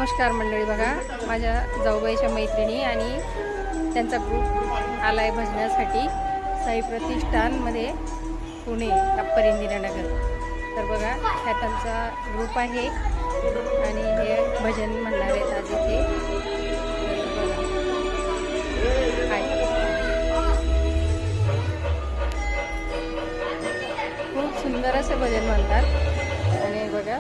नमस्कार मंडळी, बघा माझ्या जाऊबाईच्या मैत्रिणी आणि त्यांचा ग्रुप आलाय भजनासाठी साई प्रतिष्ठानमध्ये पुणे अप्पर इंदिरानगर। तर बघा हा त्यांचा ग्रुप आहे आणि हे भजन म्हणणार आहेत आज इथे। खूप सुंदर असं भजन म्हणतात आणि बघा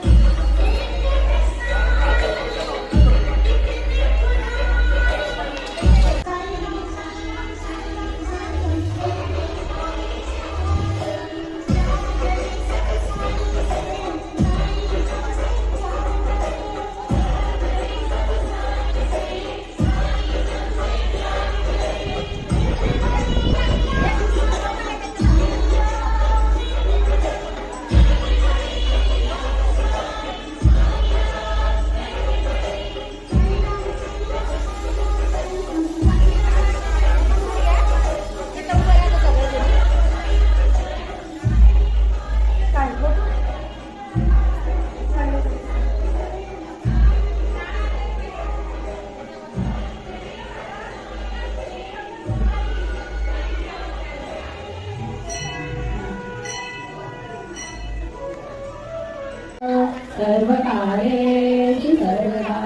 सर्वकार्येषु सर्वदा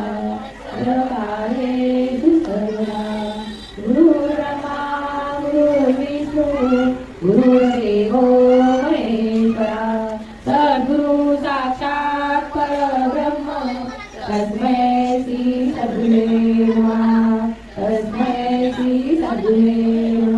सर्वकार्येषु सर्वदा गुरुर्ब्रह्मा गुरुर्विष्णु गुरुर्देवो महेश्वरा सद्गुरु साक्षात् परब्रह्म तस्मै श्री सद्गुरुवे नमः तस्मै श्री सद्गुरुवे नमः।